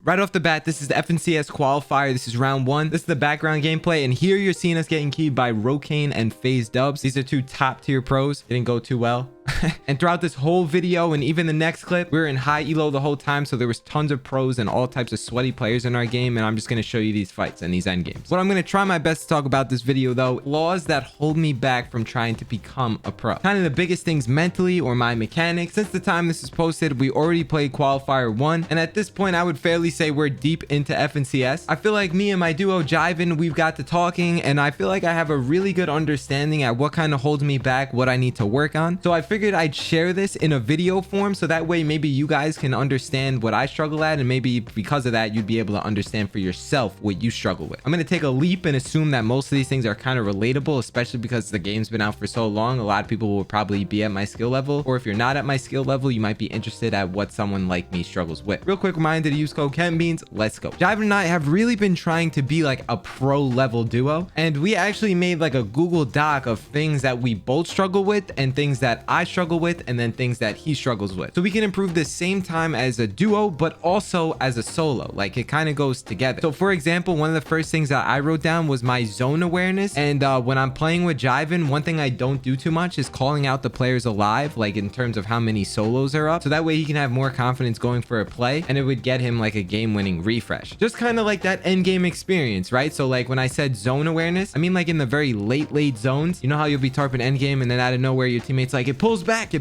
Right off the bat, this is the FNCS qualifier. This is round 1. This is the background gameplay, and here you're seeing us getting keyed by Rokane and FaZe Dubs. These are 2 top tier pros. Didn't go too well. And throughout this whole video and even the next clip, we were in high elo the whole time, so there was tons of pros and all types of sweaty players in our game, and I'm just going to show you these fights and these end games. What I'm going to try my best to talk about this video though, flaws that hold me back from trying to become a pro. Kind of the biggest things mentally or my mechanics. Since the time this is posted, we already played qualifier 1, and at this point I would fairly say we're deep into FNCS. I feel like me and my duo Jivan, we've got to talking, and I feel like I have a really good understanding at what kind of holds me back, what I need to work on. So I figured I'd share this in a video form, so that way maybe you guys can understand what I struggle at, and maybe because of that you'd be able to understand for yourself what you struggle with. I'm going to take a leap and assume that most of these things are kind of relatable, especially because the game's been out for so long. A lot of people will probably be at my skill level, or if you're not at my skill level, you might be interested at what someone like me struggles with. Real quick reminder to use code KenBeans. Let's go. Jivan and I have really been trying to be like a pro level duo, and we actually made like a Google Doc of things that we both struggle with and things that I struggle with, and then things that he struggles with, so we can improve the same time as a duo but also as a solo. Like, it kind of goes together. So for example, one of the first things that I wrote down was my zone awareness, and when I'm playing with Jivan, one thing I don't do too much is calling out the players alive, like in terms of how many solos are up, so that way he can have more confidence going for a play, and it would get him like a game-winning refresh. Just kind of like that end game experience, right? So like when I said zone awareness, I mean like in the very late zones. You know how you'll be tarping end game and then out of nowhere your teammate's like, it pulls back.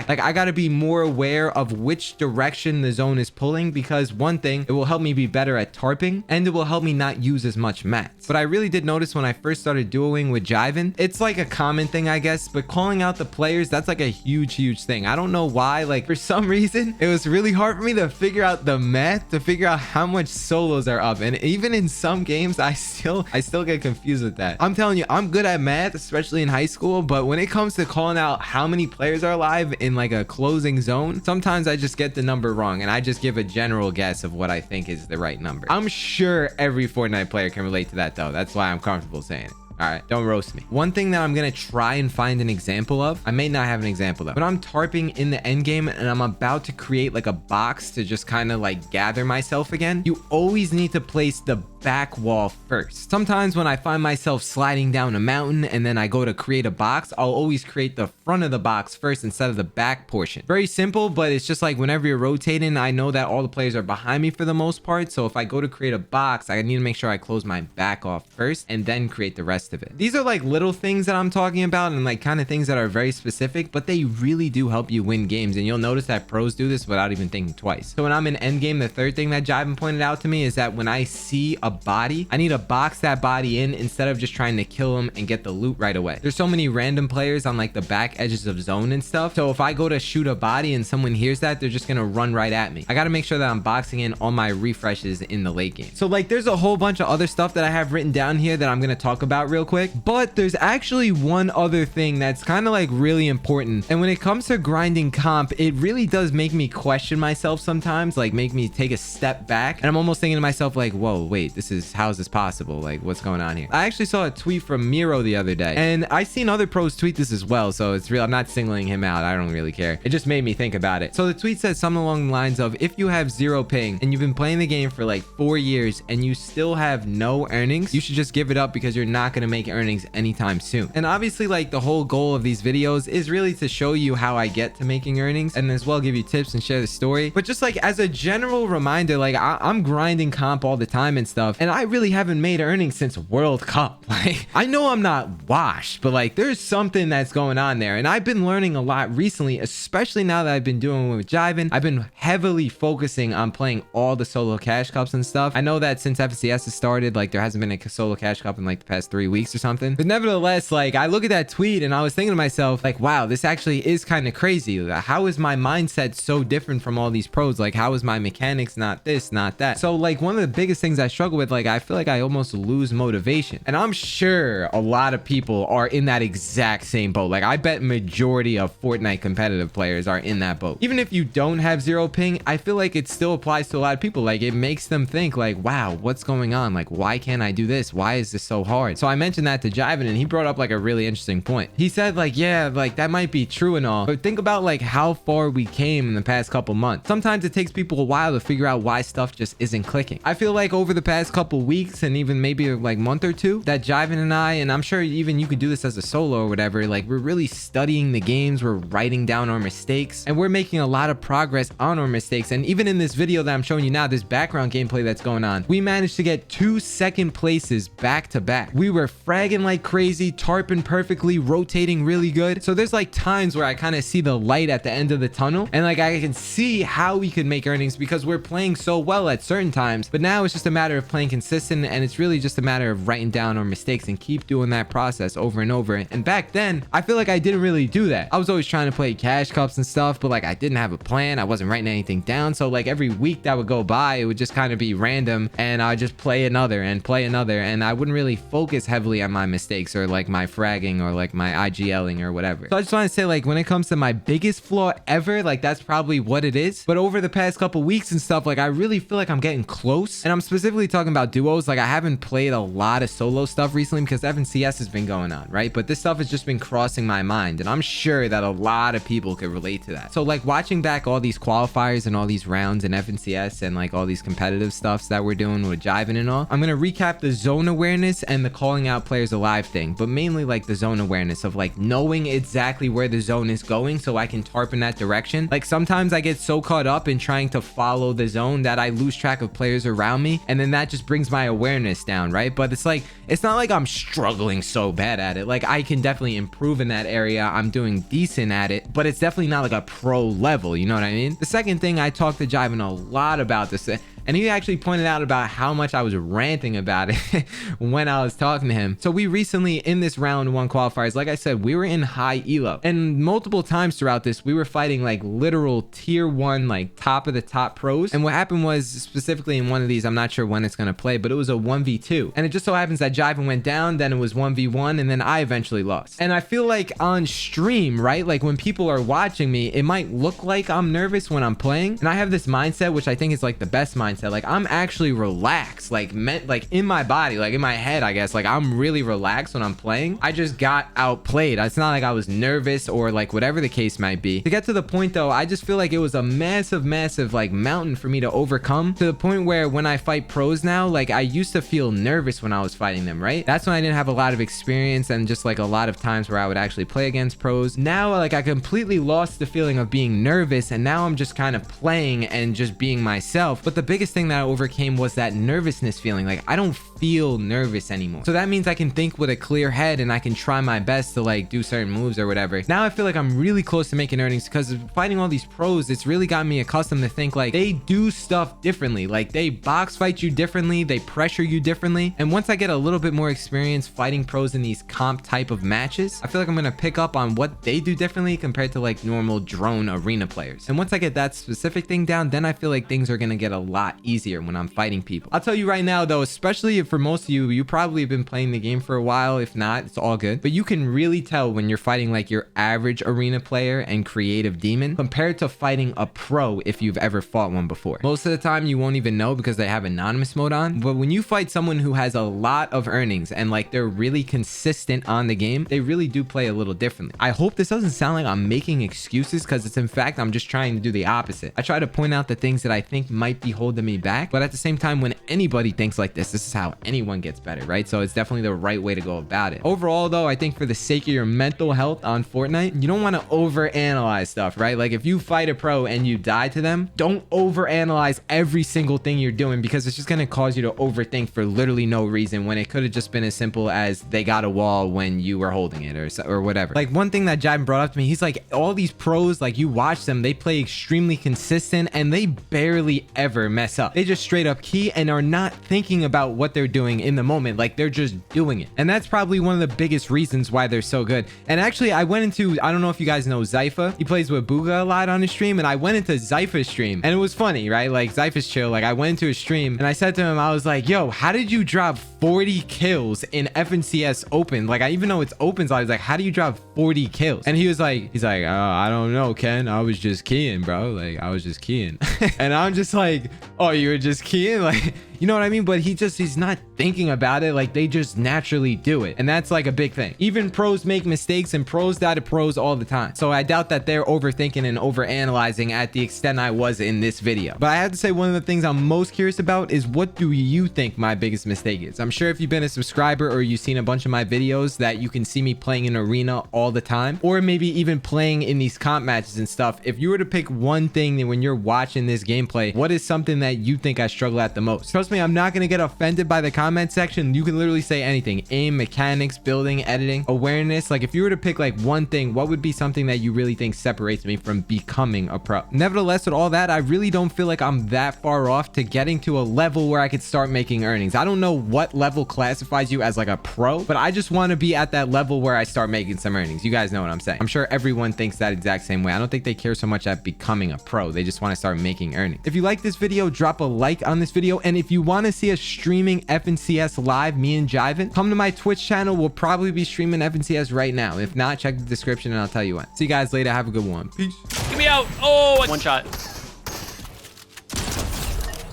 Like, I gotta be more aware of which direction the zone is pulling, because one thing, it will help me be better at tarping, and it will help me not use as much mats. But I really did notice when I first started duoing with Jivan, it's like a common thing, I guess, but calling out the players, that's like a huge thing. I don't know why. Like, for some reason, it was really hard for me to figure out the math, to figure out how much solos are up, and even in some games, I still get confused with that. I'm telling you, I'm good at math, especially in high school, but when it comes to calling out how many players are alive in like a closing zone, sometimes I just get the number wrong, and I just give a general guess of what I think is the right number. I'm sure every Fortnite player can relate to that though. That's why I'm comfortable saying it. All right, don't roast me. One thing that I'm gonna try and find an example of, I may not have an example though, but I'm tarping in the end game and I'm about to create like a box to just kind of like gather myself again. You always need to place the back wall first. Sometimes when I find myself sliding down a mountain and then I go to create a box, I'll always create the front of the box first instead of the back portion. Very simple, but it's just like whenever you're rotating, I know that all the players are behind me for the most part, so if I go to create a box, I need to make sure I close my back off first and then create the rest of it. These are like little things that I'm talking about, and like kind of things that are very specific, but they really do help you win games, and you'll notice that pros do this without even thinking twice. So when I'm in endgame, the third thing that Jivan pointed out to me is that when I see a body, I need to box that body in instead of just trying to kill him and get the loot right away. There's so many random players on like the back edges of zone and stuff, so if I go to shoot a body and someone hears that, they're just gonna run right at me. I gotta make sure that I'm boxing in all my refreshes in the late game. So like there's a whole bunch of other stuff that I have written down here that I'm gonna talk about real quick, but there's actually one other thing that's kind of like really important, and when it comes to grinding comp, it really does make me question myself sometimes, like make me take a step back, and I'm almost thinking to myself like, whoa, wait, how is this possible? Like, what's going on here? I actually saw a tweet from Miro the other day, and I seen other pros tweet this as well, so it's real. I'm not singling him out. I don't really care. It just made me think about it. So the tweet said something along the lines of, if you have 0 ping and you've been playing the game for like 4 years and you still have no earnings, you should just give it up, because you're not going to make earnings anytime soon. And obviously, like, the whole goal of these videos is really to show you how I get to making earnings, and as well give you tips and share the story. But just like as a general reminder, like I'm grinding comp all the time and stuff, and I really haven't made earnings since World Cup. Like, I know I'm not washed, but like there's something that's going on there, and I've been learning a lot recently, especially now that I've been doing it with Jivan. I've been heavily focusing on playing all the solo cash cups and stuff. I know that since FCS has started, like there hasn't been a solo cash cup in like the past 3 weeks or something, but nevertheless, like I look at that tweet and I was thinking to myself like, wow, this actually is kind of crazy. How is my mindset so different from all these pros? Like, how is my mechanics not this, not that? So like one of the biggest things I struggle with, like I feel like I almost lose motivation, and I'm sure a lot of people are in that exact same boat. Like I bet majority of Fortnite competitive players are in that boat. Even if you don't have 0 ping, I feel like it still applies to a lot of people. Like it makes them think like, wow, what's going on? Like, why can't I do this? Why is this so hard? So I mentioned mentioned that to Jivan, and he brought up like a really interesting point. He said like, yeah, like that might be true and all, but think about like how far we came in the past couple months. Sometimes it takes people a while to figure out why stuff just isn't clicking. I feel like over the past couple weeks and even maybe like month or two, that Jivan and I, and I'm sure even you could do this as a solo or whatever, like we're really studying the games, we're writing down our mistakes, and we're making a lot of progress on our mistakes. And even in this video that I'm showing you now, this background gameplay that's going on, we managed to get 2 second places back to back. We were fragging like crazy, tarping perfectly, rotating really good. So there's like times where I kind of see the light at the end of the tunnel, and like I can see how we could make earnings because we're playing so well at certain times. But now it's just a matter of playing consistent, and it's really just a matter of writing down our mistakes and keep doing that process over and over. And back then, I feel like I didn't really do that. I was always trying to play cash cups and stuff, but like I didn't have a plan. I wasn't writing anything down. So like every week that would go by, it would just kind of be random, and I would just play another, and I wouldn't really focus heavily on my mistakes or like my fragging or like my IGLing or whatever. So I just want to say, like, when it comes to my biggest flaw ever, like that's probably what it is. But over the past couple weeks and stuff, like I really feel like I'm getting close, and I'm specifically talking about duos. Like I haven't played a lot of solo stuff recently because FNCS has been going on, right? But this stuff has just been crossing my mind, and I'm sure that a lot of people could relate to that. So like watching back all these qualifiers and all these rounds in FNCS and like all these competitive stuffs that we're doing with Jivan and all, I'm gonna recap the zone awareness and the calling out players alive thing, but mainly like the zone awareness of like knowing exactly where the zone is going so I can tarp in that direction. Like sometimes I get so caught up in trying to follow the zone that I lose track of players around me, and then that just brings my awareness down, right? But it's like, it's not like I'm struggling so bad at it. Like I can definitely improve in that area. I'm doing decent at it, but it's definitely not like a pro level, you know what I mean? The second thing, I talked to Jivan a lot about this, and he actually pointed out about how much I was ranting about it when I was talking to him. So we recently, in this round 1 qualifiers, like I said, we were in high elo, and multiple times throughout this, we were fighting like literal tier 1, like top of the top pros. And what happened was, specifically in one of these, I'm not sure when it's going to play, but it was a 1v2. And it just so happens that Jivan went down, then it was 1v1, and then I eventually lost. And I feel like on stream, right, like when people are watching me, it might look like I'm nervous when I'm playing. And I have this mindset, which I think is like the best mindset. Like I'm actually relaxed, like in my body, like in my head, I guess. Like I'm really relaxed when I'm playing. I just got outplayed. It's not like I was nervous or like whatever the case might be. To get to the point though, I just feel like it was a massive like mountain for me to overcome, to the point where when I fight pros now, like I used to feel nervous when I was fighting them, right? That's when I didn't have a lot of experience and just like a lot of times where I would actually play against pros. Now like I completely lost the feeling of being nervous, and now I'm just kind of playing and just being myself. But the biggest thing that I overcame was that nervousness feeling. Like I don't feel nervous anymore, so that means I can think with a clear head and I can try my best to like do certain moves or whatever. Now I feel like I'm really close to making earnings because fighting all these pros, it's really got me accustomed to think like they do stuff differently. Like they box fight you differently, they pressure you differently. And once I get a little bit more experience fighting pros in these comp type of matches, I feel like I'm gonna pick up on what they do differently compared to like normal drone arena players. And once I get that specific thing down, then I feel like things are gonna get a lot easier when I'm fighting people. I'll tell you right now though, especially for most of you probably have been playing the game for a while. If not, it's all good, but you can really tell when you're fighting like your average arena player and creative demon compared to fighting a pro if you've ever fought one before. Most of the time you won't even know because they have anonymous mode on, but when you fight someone who has a lot of earnings and like they're really consistent on the game, they really do play a little differently. I hope this doesn't sound like I'm making excuses, because it's in fact I'm just trying to do the opposite. I try to point out the things that I think might be holding me back, but at the same time, when anybody thinks like this is how anyone gets better, right? So it's definitely the right way to go about it. Overall though, I think for the sake of your mental health on Fortnite, you don't want to overanalyze stuff, right? Like if you fight a pro and you die to them, don't overanalyze every single thing you're doing, because it's just going to cause you to overthink for literally no reason, when it could have just been as simple as they got a wall when you were holding it or whatever. Like one thing that Jivan brought up to me, he's like, all these pros, like you watch them, they play extremely consistent and they barely ever mess up. They just straight up key and are not thinking about what they're doing in the moment. Like they're just doing it. And that's probably one of the biggest reasons why they're so good. And actually I went into, I don't know if you guys know Zypha. He plays with Booga a lot on his stream, and I went into Zypha's stream and it was funny, right? Like Zypha's chill. Like I went into his stream and I said to him, I was like, yo, how did you drop 40 kills in FNCS Open? Like I even know it's open, so I was like, how do you drop 40 kills? And he's like, I don't know, Ken, I was just keying, bro. Like I was just keying. And I'm just like, Oh, you were just keying? Like, you know what I mean? But he's not thinking about it. Like, they just naturally do it. And that's like a big thing. Even pros make mistakes, and pros die to pros all the time. So I doubt that they're overthinking and overanalyzing at the extent I was in this video. But I have to say, one of the things I'm most curious about is, what do you think my biggest mistake is? I'm sure if you've been a subscriber or you've seen a bunch of my videos, that you can see me playing in arena all the time, or maybe even playing in these comp matches and stuff. If you were to pick one thing when you're watching this gameplay, what is something that you think I struggle at the most? Trust me, I'm not going to get offended by the comment section. You can literally say anything: aim, mechanics, building, editing, awareness. Like, if you were to pick like one thing, what would be something that you really think separates me from becoming a pro? Nevertheless, with all that, I really don't feel like I'm that far off to getting to a level where I could start making earnings. I don't know what level classifies you as like a pro, but I just want to be at that level where I start making some earnings. You guys know what I'm saying. I'm sure everyone thinks that exact same way. I don't think they care so much at becoming a pro. They just want to start making earnings. If you like this video, drop a like on this video. And if you want to see us streaming FNCS live, me and Jivan, come to my Twitch channel. We'll probably be streaming FNCS right now. If not, check the description and I'll tell you when. See you guys later. Have a good one. Peace. Get me out. Oh, one shot.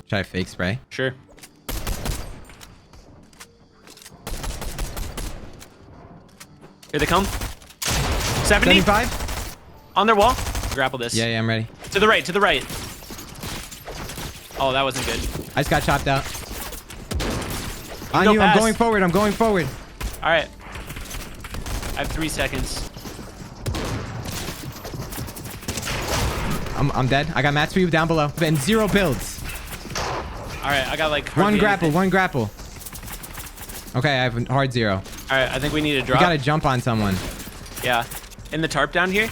Try fake spray. Sure. Here they come. 70. 75. On their wall. Grapple this. Yeah, I'm ready. To the right, to the right. Oh, that wasn't good. I just got chopped out. On Go you, past. I'm going forward. I'm going forward. All right. I have 3 seconds. I'm dead. I got mats for you down below. And 0 builds. All right, I got like One grapple, anything. one grapple. Okay, I have a hard 0. All right, I think we need to You drop. gotta jump on someone. Yeah. In the tarp down here.